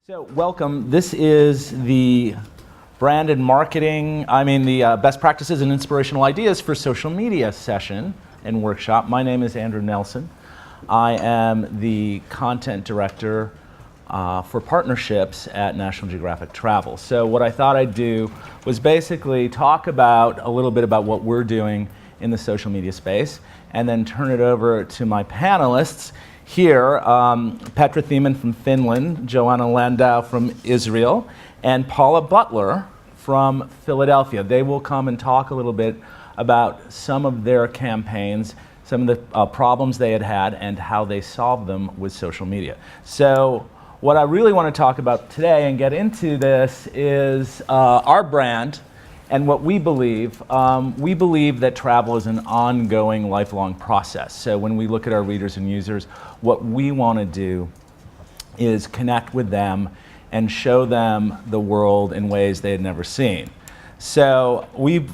So welcome. This is the brand and marketing, the best practices and inspirational ideas for social media session and workshop. My name is Andrew Nelson. I am the content director for partnerships at National Geographic Travel. So what I thought I'd do was basically talk about a little bit about what we're doing in the social media space and then turn it over to my panelists. Here, Petra Thiemann from Finland, Joanna Landau from Israel, and Paula Butler from Philadelphia. They will come and talk a little bit about some of their campaigns, some of the problems they had, and how they solved them with social media. So what I really want to talk about today and get into this is our brand and what we believe. We believe that travel is an ongoing, lifelong process. So when we look at our readers and users, what we want to do is connect with them and show them the world in ways they had never seen. So we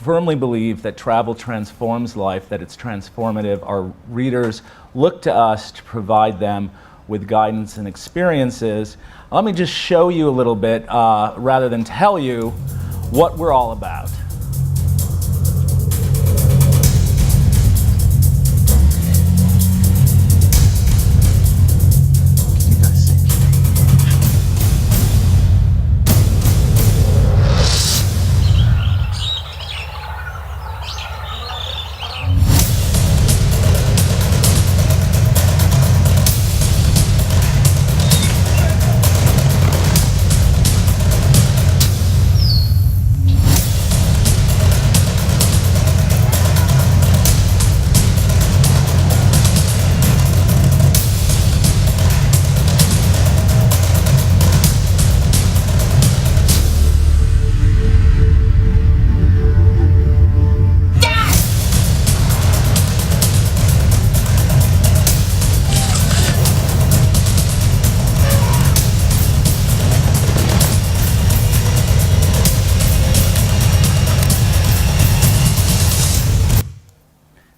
firmly believe that travel transforms life, that it's transformative. Our readers look to us to provide them with guidance and experiences. Let me just show you a little bit, rather than tell you what we're all about.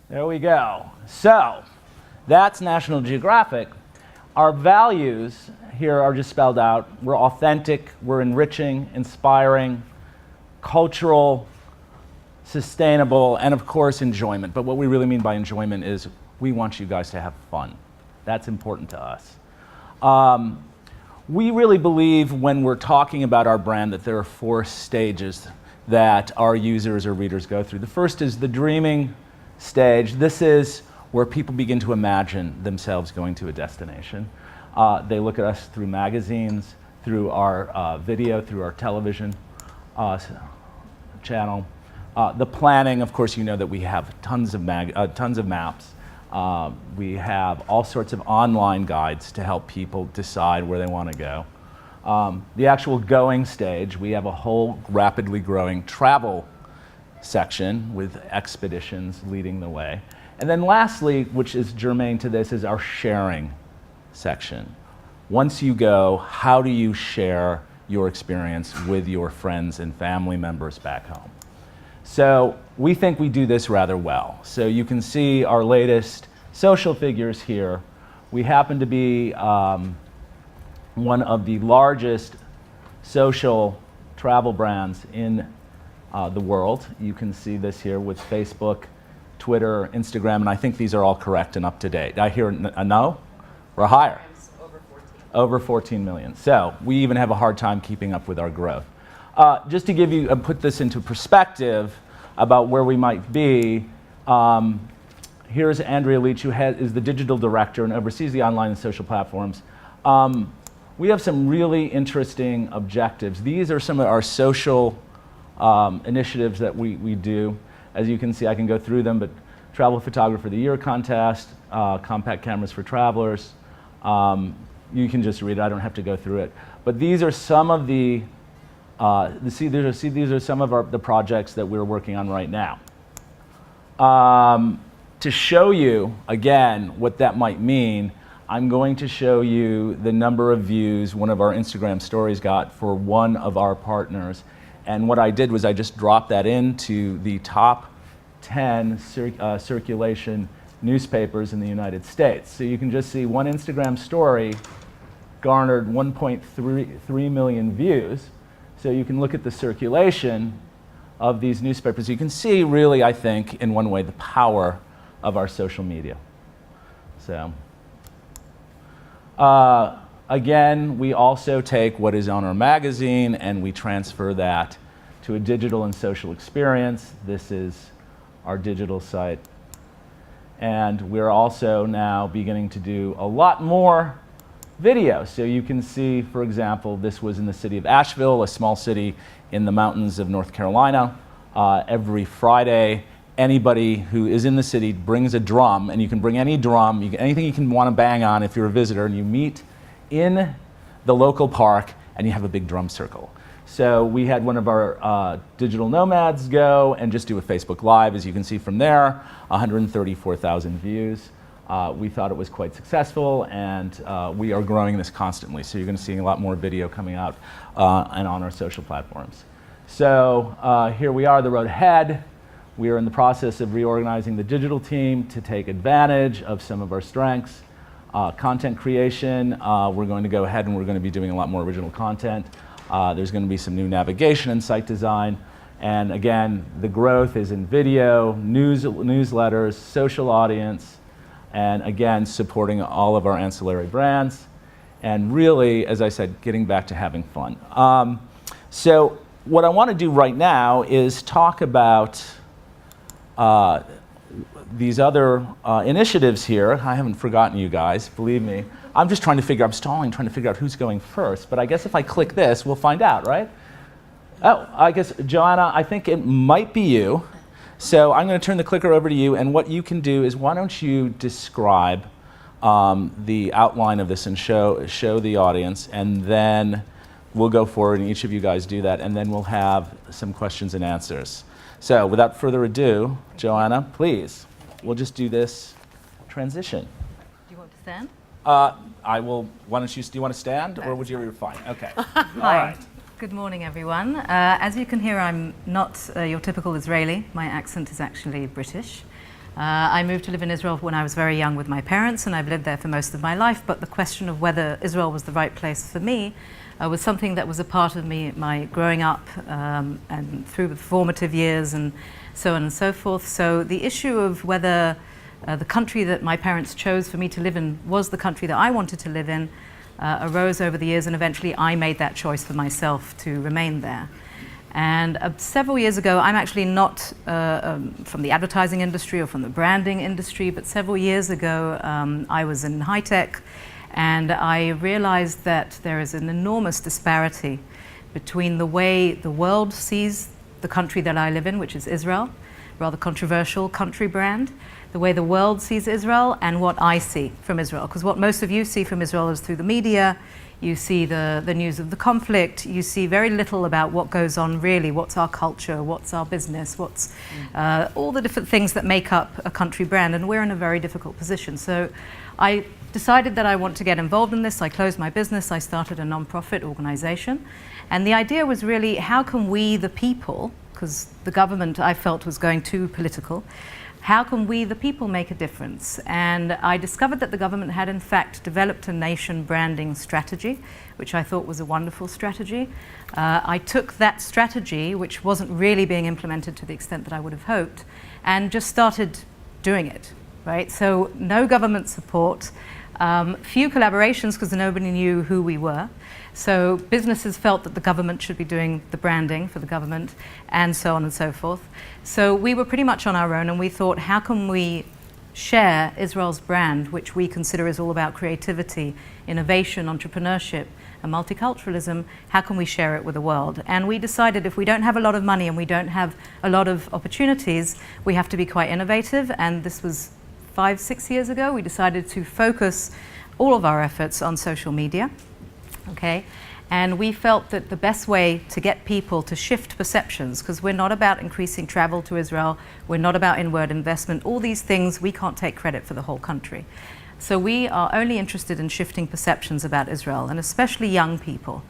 There we go. So that's National Geographic. Our values here are just spelled out. We're authentic, we're enriching, inspiring, cultural, sustainable, and of course enjoyment. But what we really mean by enjoyment is we want you guys to have fun. That's important to us. We really believe when we're talking about our brand that there are 4 stages that our users or readers go through. The first is the dreaming stage. This is where people begin to imagine themselves going to a destination. They look at us through magazines, through our video, through our television channel. The planning, of course, you know that we have tons of maps. We have all sorts of online guides to help people decide where they want to go. The actual going stage, we have a whole rapidly growing travel section with expeditions leading the way. And then lastly, which is germane to this, is our sharing section. Once you go, how do you share your experience with your friends and family members back home? So we think we do this rather well. So you can see our latest social figures here. We happen to be one of the largest social travel brands in the world. You can see this here with Facebook, Twitter, Instagram, and I think these are all correct and up to date. I hear a no? We're higher. Over 14 million. So we even have a hard time keeping up with our growth. Just to give you, put this into perspective about where we might be, here's Andrea Leach, who is the digital director and oversees the online and social platforms. We have some really interesting objectives. These are some of our social initiatives that we do. As you can see, I can go through them, but Travel Photographer of the Year contest, compact cameras for travelers. You can just read it, I don't have to go through it. But these are some of the, these are some of the projects that we're working on right now. To show you, again, what that might mean, I'm going to show you the number of views one of our Instagram stories got for one of our partners. And what I did was I just dropped that into the top 10 circulation newspapers in the United States. So you can just see one Instagram story garnered 1.3 million views. So you can look at the circulation of these newspapers. You can see really, I think, in one way, the power of our social media. So again, we also take what is on our magazine and we transfer that to a digital and social experience. This is our digital site. And we're also now beginning to do a lot more video. So you can see, for example, this was in the city of Asheville, a small city in the mountains of North Carolina. Every Friday, anybody who is in the city brings a drum, and you can bring any drum, anything you can want to bang on if you're a visitor, and you meet in the local park and you have a big drum circle. So we had one of our digital nomads go and just do a Facebook Live, as you can see from there, 134,000 views. We thought it was quite successful, and we are growing this constantly. So you're going to see a lot more video coming out and on our social platforms. So here we are, the road ahead. We are in the process of reorganizing the digital team to take advantage of some of our strengths. Content creation, we're going to go ahead and we're going to be doing a lot more original content. There's going to be some new navigation and site design. And again, the growth is in video, newsletters, social audience, and again, supporting all of our ancillary brands. And really, as I said, getting back to having fun. So what I want to do right now is talk about these other initiatives here. I haven't forgotten you guys, believe me. I'm just trying to figure, I'm stalling, trying to figure out who's going first. But I guess if I click this, we'll find out, right? Oh, I guess, Joanna, I think it might be you. So I'm going to turn the clicker over to you. And what you can do is, why don't you describe the outline of this and show the audience. And then we'll go forward and each of you guys do that. And then we'll have some questions and answers. So without further ado, Joanna, please, we'll just do this transition. Do you want to stand? I will. Why don't you? Do you want to stand, or would you? You're fine. Okay. Hi. All right. Good morning, everyone. As you can hear, I'm not your typical Israeli. My accent is actually British. I moved to live in Israel when I was very young with my parents, and I've lived there for most of my life. But the question of whether Israel was the right place for me was something that was a part of me, my growing up and through the formative years and so on and so forth. So the issue of whether the country that my parents chose for me to live in was the country that I wanted to live in arose over the years, and eventually I made that choice for myself to remain there. And several years ago, I'm actually not from the advertising industry or from the branding industry, but several years ago I was in high tech, and I realized that there is an enormous disparity between the way the world sees the country that I live in, which is Israel, rather controversial country brand, the way the world sees Israel and what I see from Israel. Because what most of you see from Israel is through the media. You see the news of the conflict. You see very little about what goes on really, what's our culture, what's our business, what's all the different things that make up a country brand. And we're in a very difficult position. So I decided that I want to get involved in this. I closed my business. I started a non-profit organization. And the idea was really, how can we, the people, because the government I felt was going too political, how can we, the people, make a difference? And I discovered that the government had in fact developed a nation branding strategy, which I thought was a wonderful strategy. I took that strategy, which wasn't really being implemented to the extent that I would have hoped, and just started doing it, right? So no government support, few collaborations because nobody knew who we were. So businesses felt that the government should be doing the branding for the government, and so on and so forth. So we were pretty much on our own, and we thought, how can we share Israel's brand, which we consider is all about creativity, innovation, entrepreneurship, and multiculturalism? How can we share it with the world? And we decided, if we don't have a lot of money and we don't have a lot of opportunities, we have to be quite innovative. And this was 5-6 years ago. We decided to focus all of our efforts on social media. Okay, and we felt that the best way to get people to shift perceptions, because we're not about increasing travel to Israel, we're not about inward investment, all these things, we can't take credit for the whole country. So we are only interested in shifting perceptions about Israel, and especially young people.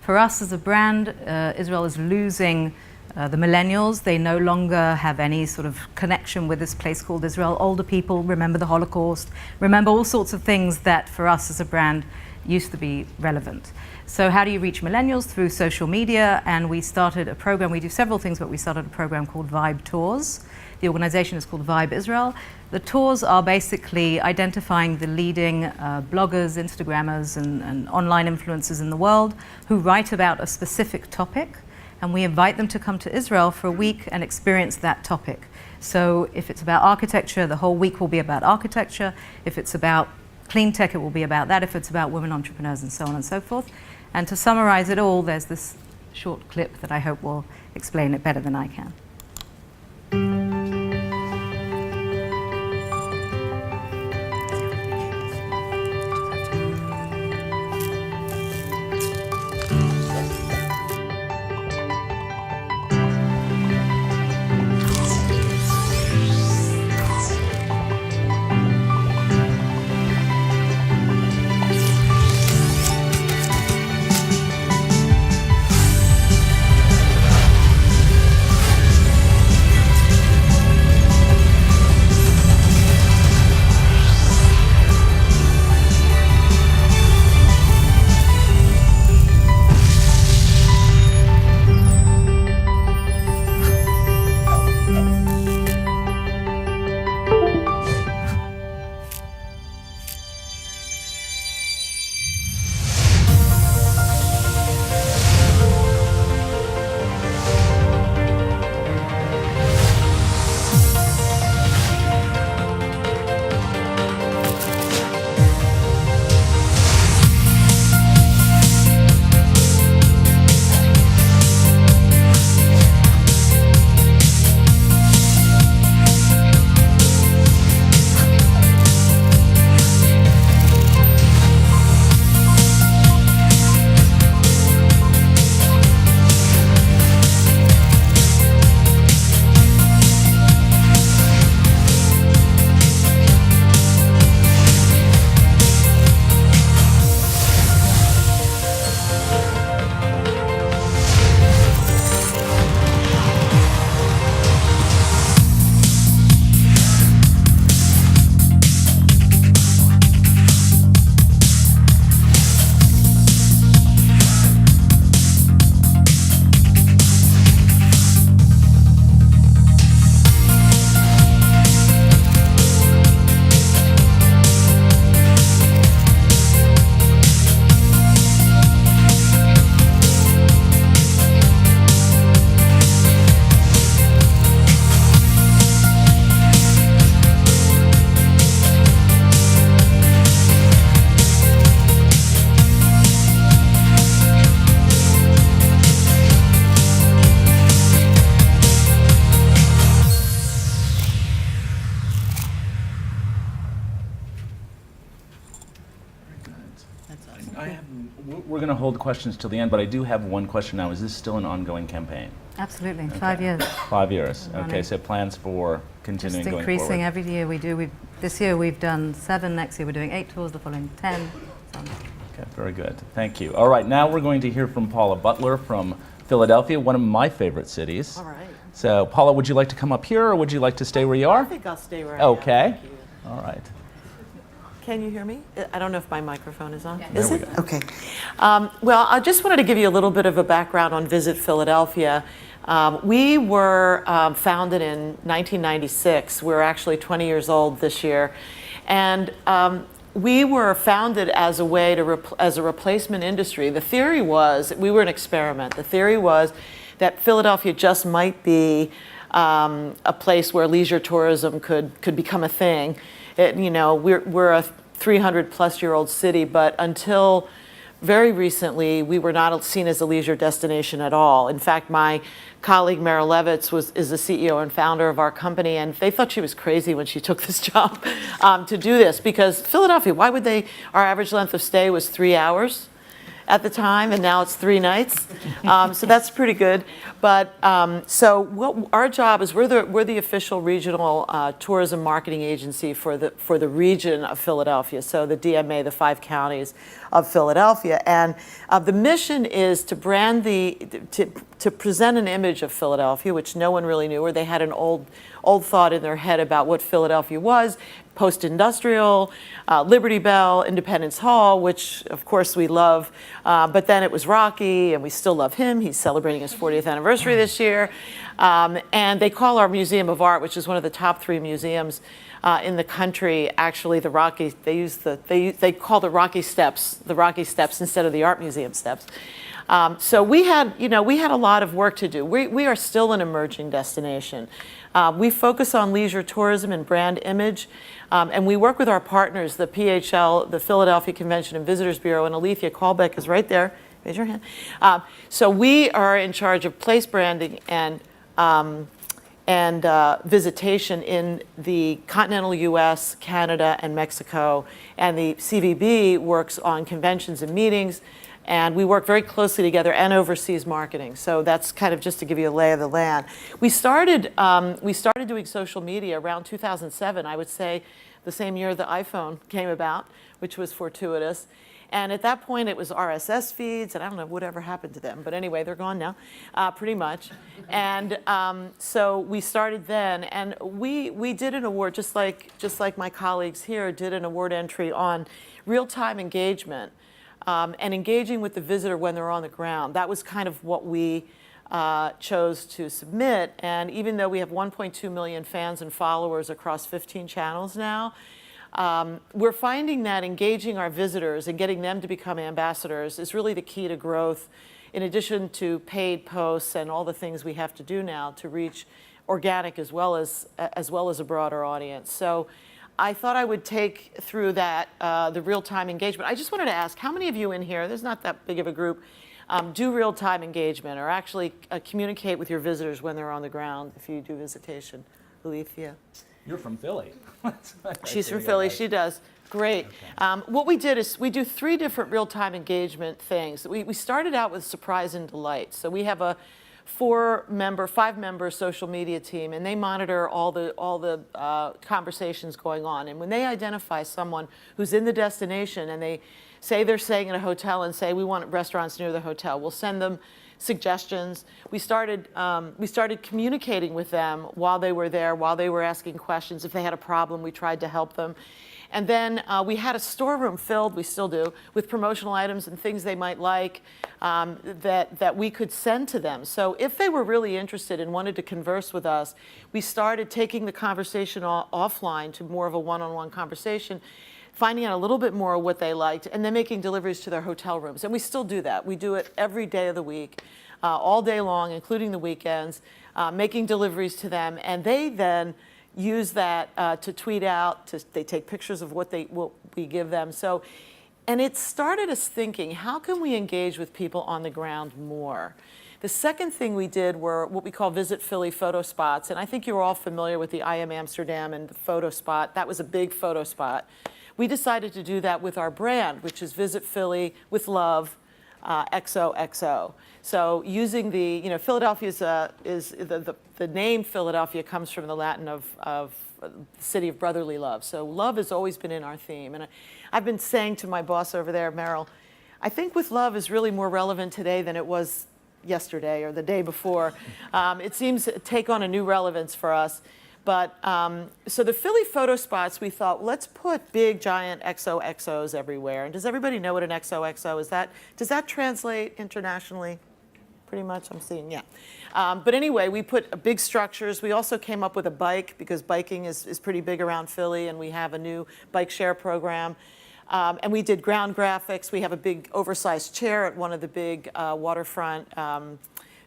For us as a brand, Israel is losing The millennials, they no longer have any sort of connection with this place called Israel. Older people remember the Holocaust, remember all sorts of things that for us as a brand used to be relevant. So how do you reach millennials? Through social media, and we started a program. We do several things, but we started a program called Vibe Tours. The organization is called Vibe Israel. The tours are basically identifying the leading bloggers, Instagrammers, and online influencers in the world who write about a specific topic, and we invite them to come to Israel for a week and experience that topic. So if it's about architecture, the whole week will be about architecture. If it's about clean tech, it will be about that. If it's about women entrepreneurs, and so on and so forth. And to summarize it all, there's this short clip that I hope will explain it better than I can. We're going to hold questions till the end, but I do have one question now. Is this still an ongoing campaign? Absolutely, Okay. 5 years. 5 years. Okay, Running. so plans for continuing Just going increasing forward. every year we do. This year we've done 7, next year we're doing 8 tours, the following 10. So on. Okay, very good. Thank you. All right, now we're going to hear from Paula Butler from Philadelphia, one of my favorite cities. All right. So, Paula, would you like to come up here, or would you like to stay where you are? I think I'll stay where I am. Okay. Thank you. All right. Can you hear me? I don't know if my microphone is on. Yeah. Is There we it? go. Okay. Well, I just wanted to give you a little bit of a background on Visit Philadelphia. We were founded in 1996. We're actually 20 years old this year. And we were founded as a way to as a replacement industry. The theory was, we were an experiment. The theory was that Philadelphia just might be a place where leisure tourism could become a thing. We're a 300-plus-year-old city, but until very recently, we were not seen as a leisure destination at all. In fact, my colleague Meryl Levitz is the CEO and founder of our company, and they thought she was crazy when she took this job to do this, because Philadelphia, our average length of stay was 3 hours. at the time, and now it's 3 nights. So that's pretty good. But so what our job is, we're the official regional tourism marketing agency for the region of Philadelphia. So the DMA, the 5 counties of Philadelphia, and the mission is to brand to present an image of Philadelphia, which no one really knew, or they had an old thought in their head about what Philadelphia was. Post-industrial, Liberty Bell, Independence Hall, which of course we love, but then it was Rocky, and we still love him. He's celebrating his 40th anniversary this year. And they call our Museum of Art, which is one of the top 3 museums in the country, actually the Rocky, they call the Rocky Steps instead of the Art Museum steps. So we had a lot of work to do. We are still an emerging destination. We focus on leisure tourism and brand image, and we work with our partners, the PHL, the Philadelphia Convention and Visitors Bureau, and Alethea Callbeck is right there. Raise your hand. So we are in charge of place branding and visitation in the continental U.S., Canada, and Mexico, and the CVB works on conventions and meetings. And we work very closely together and overseas marketing. So that's kind of just to give you a lay of the land. We started doing social media around 2007, I would say the same year the iPhone came about, which was fortuitous. And at that point, it was RSS feeds, and I don't know whatever happened to them. But anyway, they're gone now, pretty much. And so we started then, and we did an award, just like my colleagues here did an award entry on real-time engagement. And engaging with the visitor when they're on the ground. That was kind of what we chose to submit. And even though we have 1.2 million fans and followers across 15 channels now, we're finding that engaging our visitors and getting them to become ambassadors is really the key to growth, in addition to paid posts and all the things we have to do now to reach organic as well as a broader audience. So I thought I would take through that, the real-time engagement. I just wanted to ask, how many of you in here, there's not that big of a group, do real-time engagement or actually communicate with your visitors when they're on the ground if you do visitation? Alethea? You're from Philly. She's from Philly, she does. Great. Okay. What we did is we do 3 different real-time engagement things. We started out with surprise and delight. So we have a 5-member social media team, and they monitor all the conversations going on. And when they identify someone who's in the destination and they say they're staying in a hotel and say we want restaurants near the hotel, we'll send them suggestions. We started communicating with them while they were there, while they were asking questions. If they had a problem, we tried to help them. And then we had a storeroom filled, we still do, with promotional items and things they might like that we could send to them. So if they were really interested and wanted to converse with us, we started taking the conversation offline to more of a one-on-one conversation, finding out a little bit more of what they liked, and then making deliveries to their hotel rooms. And we still do that. We do it every day of the week, all day long, including the weekends, making deliveries to them. And they then use that to tweet out. They take pictures of what we give them. So, and it started us thinking, how can we engage with people on the ground more? The second thing we did were what we call Visit Philly photo spots. And I think you're all familiar with the I Am Amsterdam and the photo spot. That was a big photo spot. We decided to do that with our brand, which is Visit Philly with Love, XOXO. So using the, Philadelphia is the name Philadelphia comes from the Latin of the city of brotherly love. So love has always been in our theme. And I've been saying to my boss over there, Merrill, I think with love is really more relevant today than it was yesterday or the day before. It seems to take on a new relevance for us. But so the Philly photo spots, we thought, let's put big, giant XOXOs everywhere. And does everybody know what an XOXO is? Does that translate internationally? Pretty much, I'm seeing, yeah. But anyway, we put big structures. We also came up with a bike, because biking is pretty big around Philly, and we have a new bike share program. And we did ground graphics. We have a big oversized chair at one of the big waterfront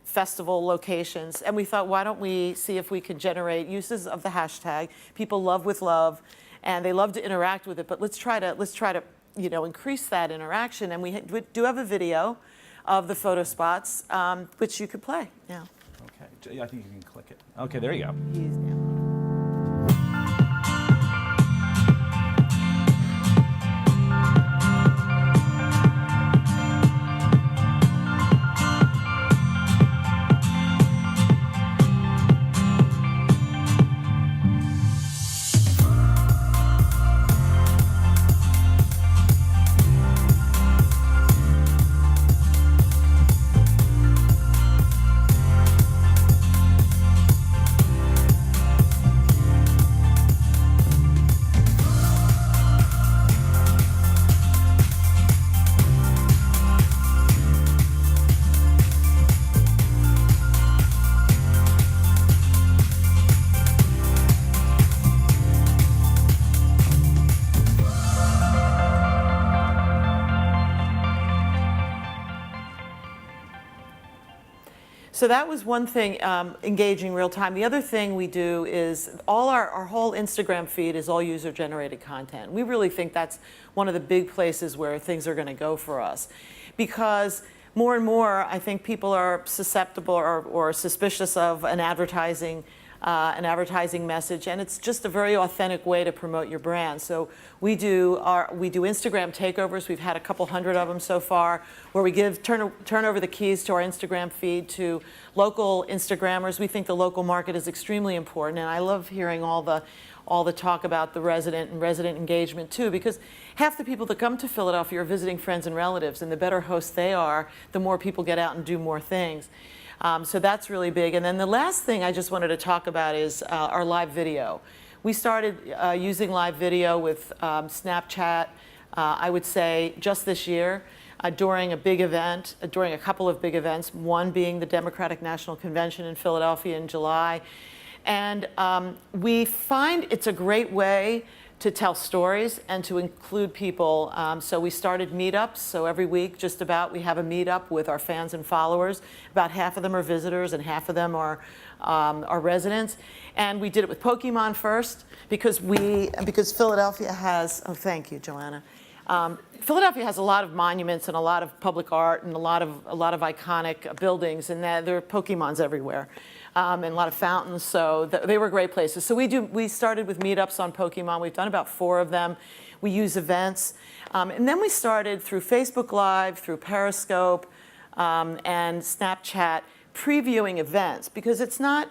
festival locations, and we thought, why don't we see if we can generate uses of the hashtag. People love with love, and they love to interact with it. But let's try to increase that interaction. And we do have a video of the photo spots, which you could play now. Okay, I think you can click it. Okay, there you go. So that was one thing, engaging real time. The other thing we do is all our whole Instagram feed is all user-generated content. We really think that's one of the big places where things are going to go for us, because more and more I think people are susceptible or suspicious of an advertising message, and it's just a very authentic way to promote your brand. So we do Instagram takeovers. We've had a couple hundred of them so far, where we turn over the keys to our Instagram feed to local Instagrammers. We think the local market is extremely important, and I love hearing all the talk about the resident engagement too, because half the people that come to Philadelphia are visiting friends and relatives, and the better hosts they are, the more people get out and do more things. So that's really big. And then the last thing I just wanted to talk about is our live video. We started using live video with Snapchat, I would say, just this year during a big event, during a couple of big events, one being the Democratic National Convention in Philadelphia in July. And we find it's a great way to tell stories and to include people. So we started meetups. So every week, just about, we have a meetup with our fans and followers. About half of them are visitors and half of them are residents. And we did it with Pokemon first because Philadelphia has. Oh, thank you, Joanna. Philadelphia has a lot of monuments and a lot of public art and a lot of iconic buildings, and there are Pokemons everywhere, and a lot of fountains. So they were great places. So we started with meetups on Pokemon. We've done about 4 of them. We use events, and then we started through Facebook Live, through Periscope, and Snapchat, previewing events, because it's not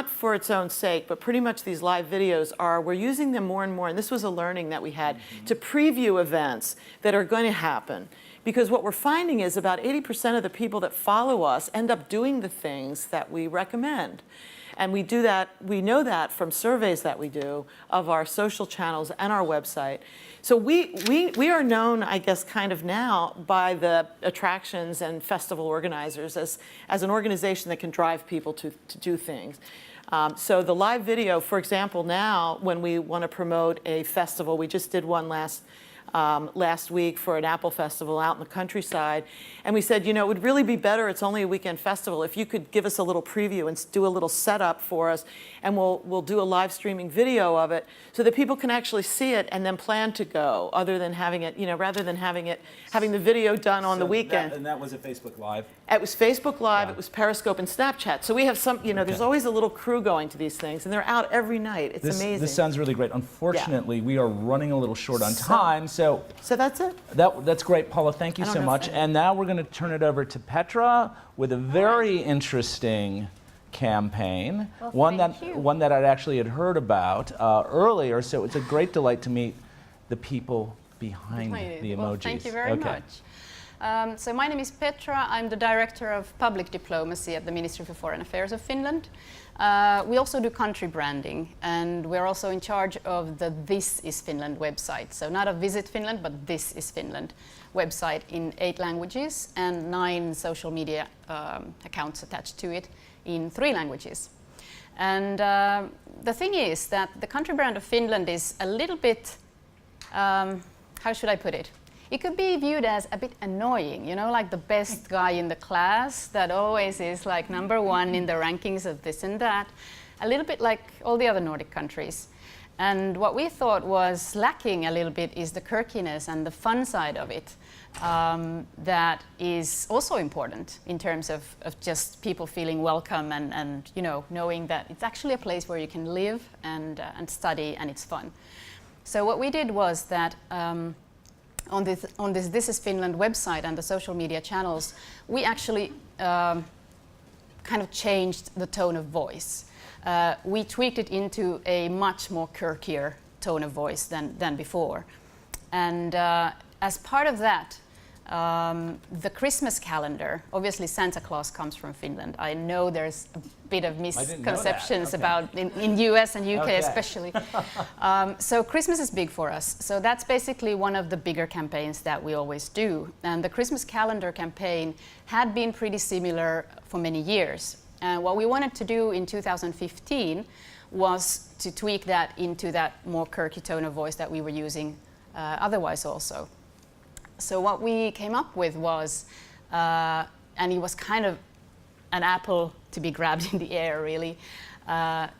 for its own sake, but pretty much these live videos we're using them more and more, and this was a learning that we had, to preview events that are going to happen. Because what we're finding is about 80% of the people that follow us end up doing the things that we recommend. And we know that from surveys that we do of our social channels and our website. So we are known, I guess, kind of now by the attractions and festival organizers as an organization that can drive people to do things. So the live video, for example, now when we want to promote a festival, we just did one last week for an apple festival out in the countryside, and we said, it would really be better, it's only a weekend festival, if you could give us a little preview and do a little setup for us, and we'll do a live streaming video of it so that people can actually see it and then plan to go, other than having it, rather than having the video done on the weekend. And that was at Facebook Live? It was Facebook Live, Yeah. It was Periscope and Snapchat. So we have there's always a little crew going to these things, and they're out every night. It's amazing. This sounds really great. Unfortunately, we are running a little short on time, so that's it. That's great, Paula. Thank you so much. if And now we're going to turn it over to Petra with a very interesting campaign, Well, one thank you. that I actually had heard about earlier. So it's a great delight to meet the people behind the emojis. Well, thank you very much. So my name is Petra. I'm the Director of Public Diplomacy at the Ministry for Foreign Affairs of Finland. We also do country branding, and we're also in charge of the This is Finland website. So not a Visit Finland, but This is Finland website in 8 languages and 9 social media accounts attached to it in 3 languages. And the thing is that the country brand of Finland is a little bit, how should I put it? It could be viewed as a bit annoying, like the best guy in the class that always is like #1 in the rankings of this and that, a little bit like all the other Nordic countries. And what we thought was lacking a little bit is the quirkiness and the fun side of it, that is also important in terms of just people feeling welcome and knowing that it's actually a place where you can live and study, and it's fun. So what we did was that on this This is Finland website and the social media channels, we actually kind of changed the tone of voice. We tweaked it into a much more quirkier tone of voice than before. And as part of that, the Christmas calendar, obviously Santa Claus comes from Finland. I know there's a bit of misconceptions about in US and UK especially. So Christmas is big for us. So that's basically one of the bigger campaigns that we always do. And the Christmas calendar campaign had been pretty similar for many years. And what we wanted to do in 2015 was to tweak that into that more quirky tone of voice that we were using otherwise also. So what we came up with was, and it was kind of an apple to be grabbed in the air, really.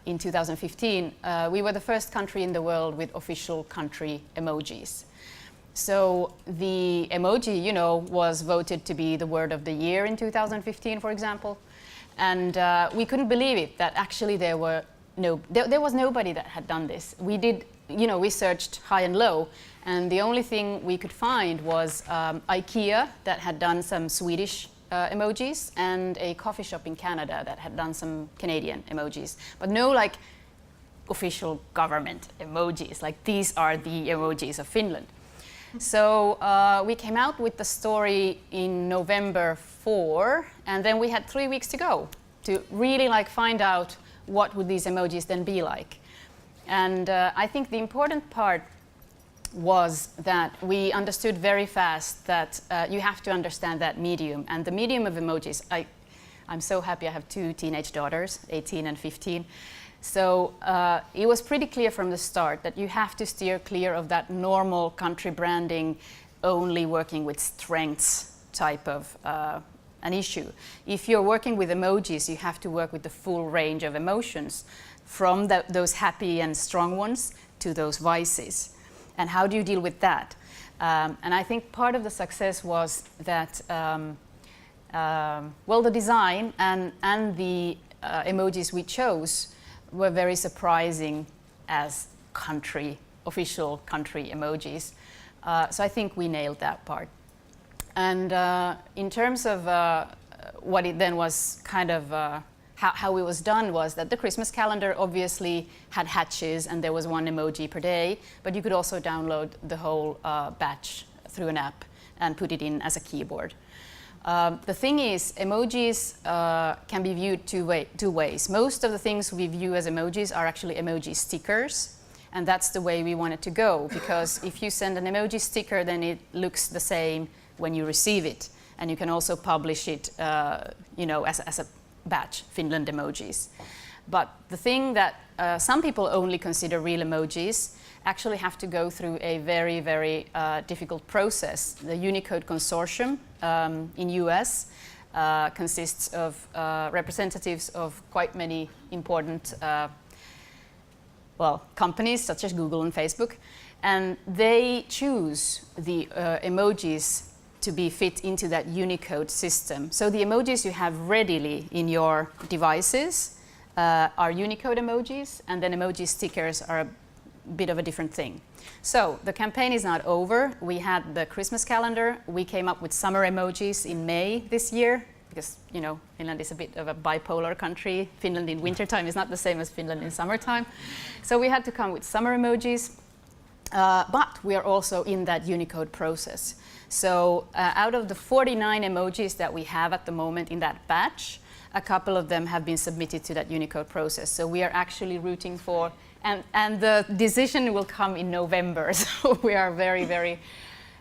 In 2015, we were the first country in the world with official country emojis. So the emoji, you know, was voted to be the word of the year in 2015, for example. And we couldn't believe it, that actually there was nobody that had done this. We did, you know, we searched high and low, and the only thing we could find was IKEA that had done some Swedish emojis, and a coffee shop in Canada that had done some Canadian emojis. But no like official government emojis, like these are the emojis of Finland. So we came out with the story in November 4, and then we had 3 weeks to go to really like find out what would these emojis then be like. And I think the important part was that we understood very fast that you have to understand that medium, and the medium of emojis. I'm so happy I have 2 teenage daughters, 18 and 15. So it was pretty clear from the start that you have to steer clear of that normal country branding, only working with strengths type of an issue. If you're working with emojis, you have to work with the full range of emotions, from those happy and strong ones to those vices. And how do you deal with that? And I think part of the success was that, well, the design and the emojis we chose were very surprising as official country emojis. So I think we nailed that part. And in terms of what it then was kind of, how it was done was that the Christmas calendar obviously had hatches, and there was 1 emoji per day, but you could also download the whole batch through an app and put it in as a keyboard. The thing is, emojis can be viewed two ways. Most of the things we view as emojis are actually emoji stickers, and that's the way we want it to go, because if you send an emoji sticker, then it looks the same when you receive it, and you can also publish it you know, as a batch, Finland Emojis. But the thing that some people only consider real emojis actually have to go through a very, very difficult process. The Unicode Consortium in US consists of representatives of quite many important well, companies such as Google and Facebook, and they choose the emojis to be fit into that Unicode system. So the emojis you have readily in your devices are Unicode emojis, and then emoji stickers are a bit of a different thing. So the campaign is not over. We had the Christmas calendar. We came up with summer emojis in May this year, because, you know, Finland is a bit of a bipolar country. Finland in wintertime is not the same as Finland in summertime. So we had to come with summer emojis, but we are also in that Unicode process. So out of the 49 emojis that we have at the moment in that batch, a couple of them have been submitted to that Unicode process. So we are actually rooting for, and the decision will come in November. So we are very, very,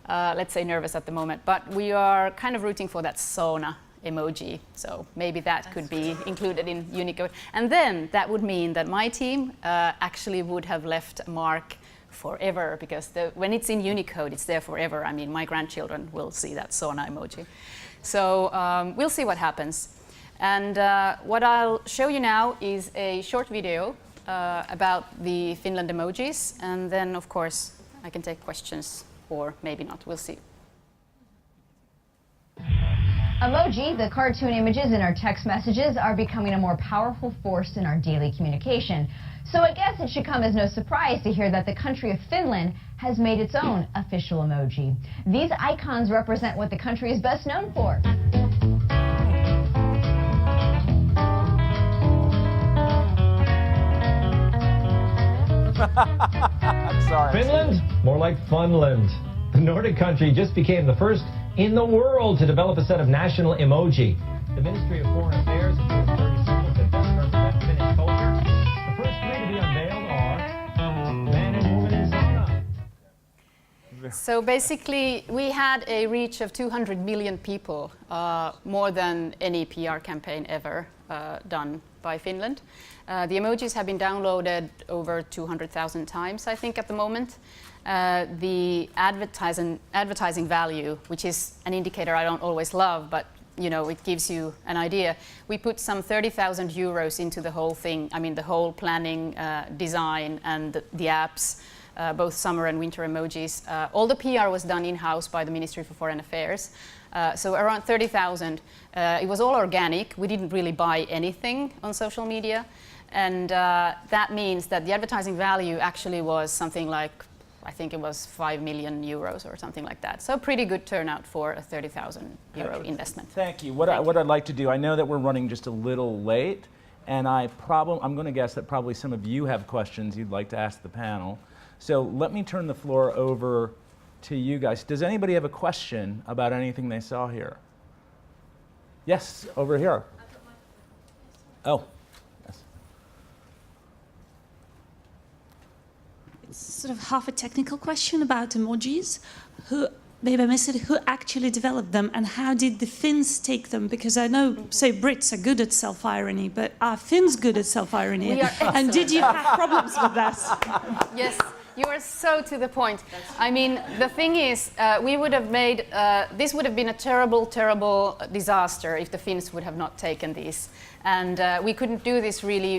let's say, nervous at the moment. But we are kind of rooting for that sauna emoji. So maybe that could be included in Unicode. And then that would mean that my team actually would have left a mark forever, because when it's in Unicode, it's there forever. I mean, my grandchildren will see that sauna emoji. So we'll see what happens. And what I'll show you now is a short video about the Finland emojis, and then of course I can take questions, or maybe not, we'll see. Emoji, the cartoon images in our text messages, are becoming a more powerful force in our daily communication. So I guess it should come as no surprise to hear that the country of Finland has made its own official emoji. These icons represent what the country is best known for. I'm sorry. Finland? More like Funland. The Nordic country just became the first in the world to develop a set of national emoji. The Ministry of Foreign Affairs has used 30 symbols that best represent Finnish culture. The first 3 to be unveiled are man and woman in sauna. So basically, we had a reach of 200 million people, more than any PR campaign ever done by Finland. The emojis have been downloaded over 200,000 times, I think, at the moment. The advertising value, which is an indicator I don't always love, but it gives you an idea. We put some 30,000 euros into the whole thing. I mean, the whole planning, design, and the apps, both summer and winter emojis. All the PR was done in-house by the Ministry for Foreign Affairs. So around 30,000. It was all organic. We didn't really buy anything on social media. And that means that the advertising value actually was something like, I think it was 5 million euros or something like that. So pretty good turnout for a 30,000 euro investment. Thank you. What I'd like to do, I know that we're running just a little late, and I'm going to guess that probably some of you have questions you'd like to ask the panel. So let me turn the floor over to you guys. Does anybody have a question about anything they saw here? Yes, over here. Oh. Sort of half a technical question about emojis. Maybe I missed it. Who actually developed them, and how did the Finns take them? Because I know, say, Brits are good at self-irony, but are Finns good at self-irony? We are and did you have problems with that? Yes. You are so to the point. I mean, the thing is, we would have made, this would have been a terrible, terrible disaster if the Finns would have not taken these. And we couldn't do this really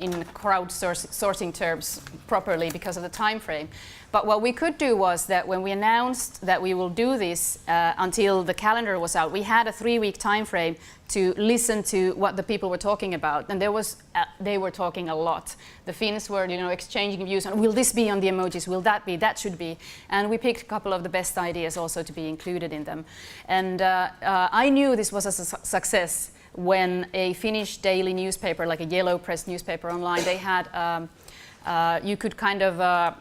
in crowdsourcing terms properly because of the time frame. But what we could do was that when we announced that we will do this until the calendar was out, we had a 3-week time frame to listen to what the people were talking about, and they were talking a lot. The Finns were, exchanging views on, will this be on the emojis? Will that be? That should be. And we picked a couple of the best ideas also to be included in them. And I knew this was a success when a Finnish daily newspaper, like a yellow press newspaper online, they had you could kind of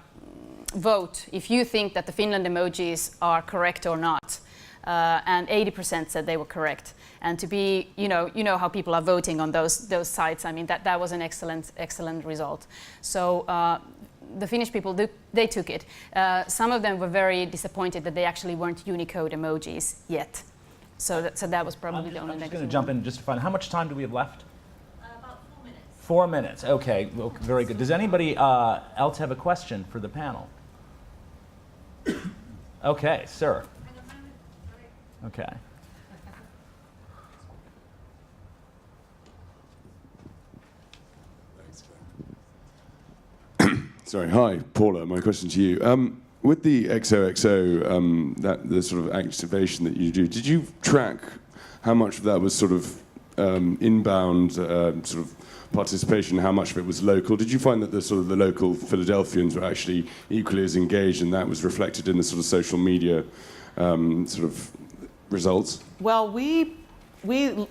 vote if you think that the Finland emojis are correct or not. And 80% said they were correct. And to be, you know how people are voting on those sites. I mean, that was an excellent result. So the Finnish people, they took it. Some of them were very disappointed that they actually weren't Unicode emojis yet. So that was probably the only negative. I'm just going to jump in just to find, how much time do we have left? About 4 minutes. 4 minutes, okay, well, very good. Does anybody else have a question for the panel? Okay, sir. Okay. Sorry, hi, Paula. My question to you. With the XOXO, the sort of activation that you do, did you track how much of that was sort of inbound sort of participation, how much of it was local? Did you find that the local Philadelphians were actually equally as engaged, and that was reflected in the sort of social media sort of results? Well, we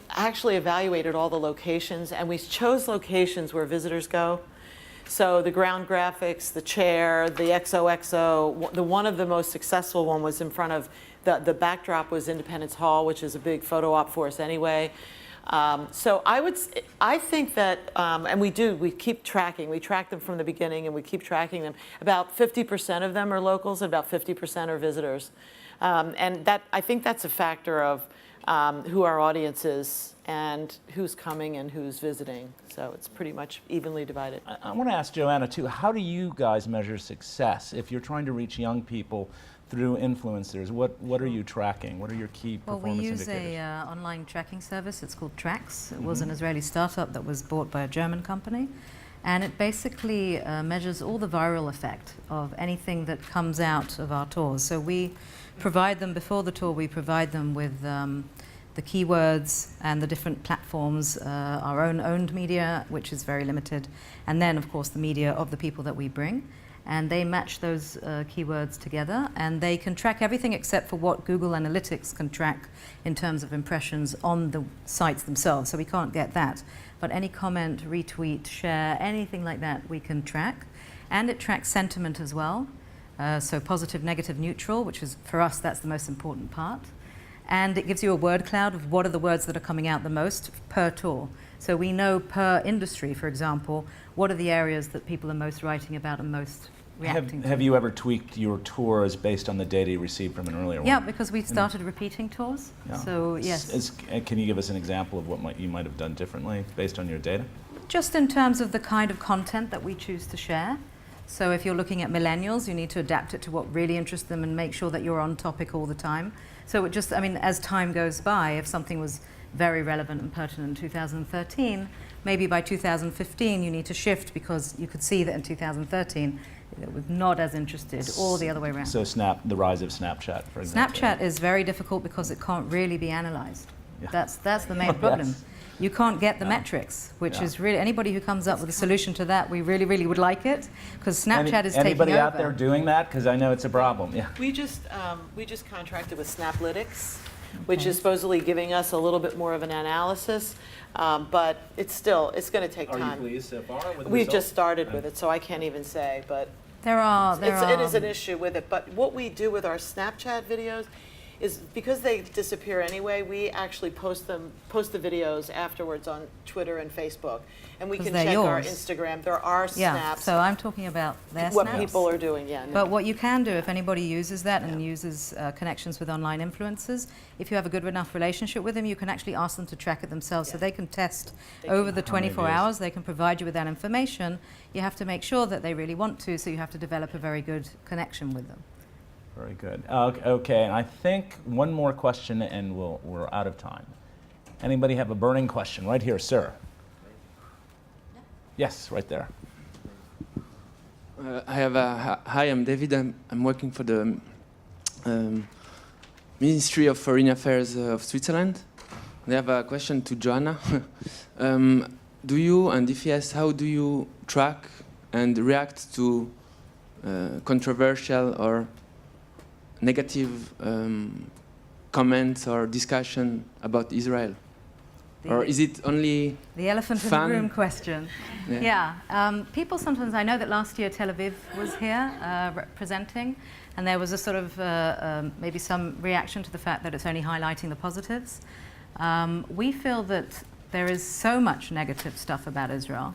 actually evaluated all the locations, and we chose locations where visitors go. So the ground graphics, the chair, the XOXO, one of the most successful one was in front of, the backdrop was Independence Hall, which is a big photo op for us anyway. So I think that, and we keep tracking. We track them from the beginning, and we keep tracking them. About 50% of them are locals, and about 50% are visitors. And I think that's a factor of who our audience is and who's coming and who's visiting. So it's pretty much evenly divided. I want to ask Joanna too, how do you guys measure success if you're trying to reach young people through influencers? What are you tracking? What are your key performance indicators? Well, we use a online tracking service. It's called Trax. It was an Israeli startup that was bought by a German company. And it basically measures all the viral effect of anything that comes out of our tours. So we provide them, before the tour, we provide them with the keywords and the different platforms, our own owned media, which is very limited, and then, of course, the media of the people that we bring. And they match those keywords together, and they can track everything except for what Google Analytics can track in terms of impressions on the sites themselves. So we can't get that. But any comment, retweet, share, anything like that, we can track. And it tracks sentiment as well. So positive, negative, neutral, which is, for us, that's the most important part. And it gives you a word cloud of what are the words that are coming out the most per tour. So we know per industry, for example, what are the areas that people are most writing about and most reacting to. Have you ever tweaked your tours based on the data you received from an earlier one? Yeah, because we started repeating tours. Yeah. So yes. Can you give us an example of what you might have done differently based on your data? Just in terms of the kind of content that we choose to share. So if you're looking at millennials, you need to adapt it to what really interests them and make sure that you're on topic all the time. So it just, I mean, as time goes by, if something was very relevant and pertinent in 2013, maybe by 2015 you need to shift because you could see that in 2013 it was not as interested, or the other way around. So the rise of Snapchat, for example. Snapchat is very difficult because it can't really be analyzed. Yeah. That's the main problem. Yes. You can't get the metrics, which Yeah. is really, anybody who comes up with a solution to that, we really, really would like it, because Snapchat is taking over. Anybody out there doing that? Because I know it's a problem. Yeah. We just contracted with Snaplytics, which is supposedly giving us a little bit more of an analysis, but it's going to take time. Are you pleased so far with the We've results? just started with it, so I can't even say, but It is an issue with it. But what we do with our Snapchat videos is, because they disappear anyway, we actually post the videos afterwards on Twitter and Facebook, and we can check our Instagram. There are snaps. So I'm talking about their what snaps. people are doing. Yeah. But what you can do, if anybody uses that and uses connections with online influencers, if you have a good enough relationship with them, you can actually ask them to track it themselves, so they can test over the 24 hours. They can provide you with that information. You have to make sure that they really want to, so you have to develop a very good connection with them. Very good. Okay, and I think one more question and we're out of time. Anybody have a burning question? Right here, sir. Yes, right there. Hi, I'm David. I'm working for the Ministry of Foreign Affairs of Switzerland. I have a question to Joanna. Do you, and if yes, how do you track and react to controversial or negative comments or discussion about Israel? Or is it only the elephant in the room question? Yeah. People sometimes, I know that last year Tel Aviv was here representing, and there was a sort of maybe some reaction to the fact that it's only highlighting the positives. We feel that there is so much negative stuff about Israel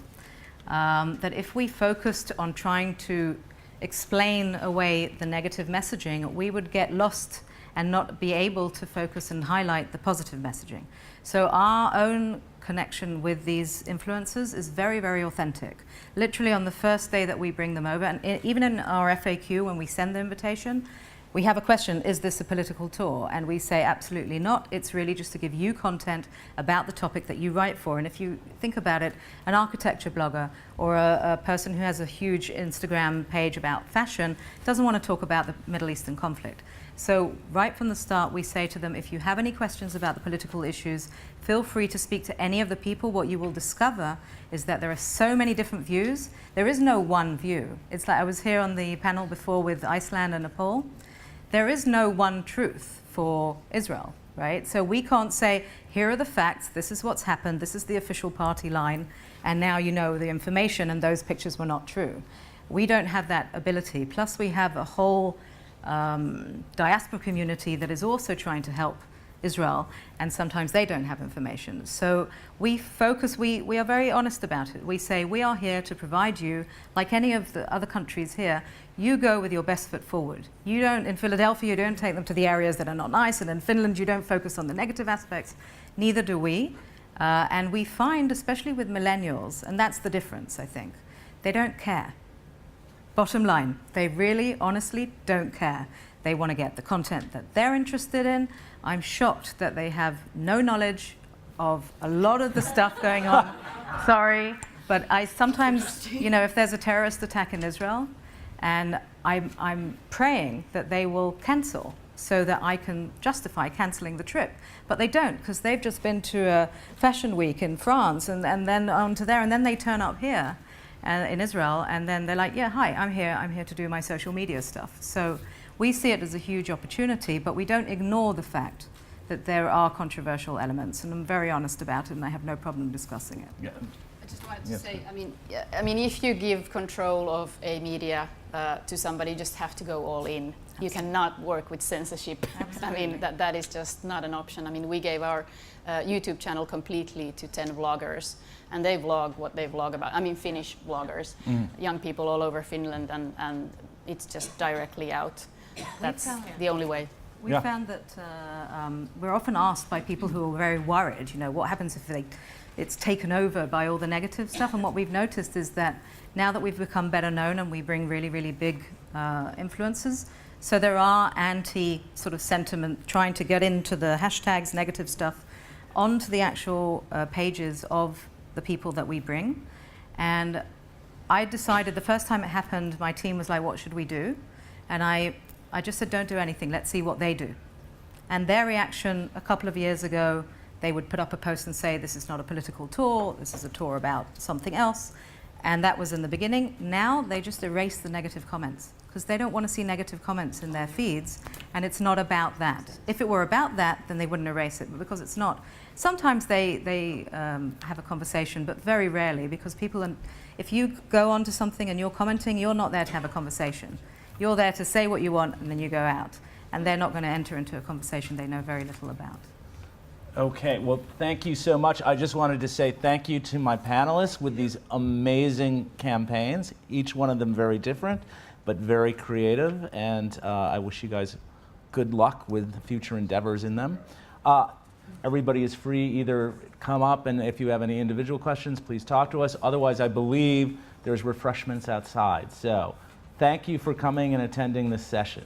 that if we focused on trying to explain away the negative messaging, we would get lost and not be able to focus and highlight the positive messaging. So our own connection with these influencers is very, very authentic. Literally on the first day that we bring them over, and even in our FAQ when we send the invitation, we have a question, is this a political tour? And we say absolutely not. It's really just to give you content about the topic that you write for. And if you think about it, an architecture blogger or a person who has a huge Instagram page about fashion doesn't want to talk about the Middle Eastern conflict. So right from the start, we say to them, if you have any questions about the political issues, feel free to speak to any of the people. What you will discover is that there are so many different views. There is no one view. It's like I was here on the panel before with Iceland and Nepal. There is no one truth for Israel, right? So we can't say, here are the facts, this is what's happened, this is the official party line, and now you know the information and those pictures were not true. We don't have that ability. Plus we have a whole diaspora community that is also trying to help Israel, and sometimes they don't have information. So we focus, we are very honest about it. We say we are here to provide you, like any of the other countries here, you go with your best foot forward. You don't, in Philadelphia, you don't take them to the areas that are not nice, and in Finland you don't focus on the negative aspects. Neither do we. And we find, especially with millennials, and that's the difference, I think, they don't care. Bottom line, they really, honestly don't care. They want to get the content that they're interested in. I'm shocked that they have no knowledge of a lot of the stuff going on. Sorry, but I sometimes, you know, if there's a terrorist attack in Israel, and I'm praying that they will cancel so that I can justify cancelling the trip. But they don't, because they've just been to a fashion week in France and then on to there, and then they turn up here in Israel, and then they're like, yeah, hi, I'm here to do my social media stuff. So we see it as a huge opportunity, but we don't ignore the fact that there are controversial elements, and I'm very honest about it, and I have no problem discussing it. Yeah. I just wanted to say, I mean, if you give control of a media to somebody, you just have to go all in. Absolutely. You cannot work with censorship. I mean, that is just not an option. I mean, we gave our YouTube channel completely to 10 vloggers, and they vlog what they vlog about. I mean, Finnish vloggers, young people all over Finland, and it's just directly out. That's the only way. We Yeah. found that we're often asked by people who are very worried, what happens if it's taken over by all the negative stuff? And what we've noticed is that now that we've become better known and we bring really, really big influencers, so there are anti sort of sentiment trying to get into the hashtags, negative stuff, onto the actual pages of the people that we bring. And I decided the first time it happened, my team was like, what should we do? And I just said, don't do anything, let's see what they do. And their reaction a couple of years ago, they would put up a post and say, this is not a political tour, this is a tour about something else. And that was in the beginning. Now they just erase the negative comments because they don't want to see negative comments in their feeds, and it's not about that. If it were about that, then they wouldn't erase it, but because it's not. Sometimes they have a conversation, but very rarely, because people, if you go onto something and you're commenting, you're not there to have a conversation. You're there to say what you want and then you go out. And they're not going to enter into a conversation they know very little about. Okay, well, thank you so much. I just wanted to say thank you to my panelists with these amazing campaigns, each one of them very different, but very creative, and I wish you guys good luck with future endeavors in them. Everybody is free, either come up, and if you have any individual questions, please talk to us. Otherwise, I believe there's refreshments outside. So thank you for coming and attending this session.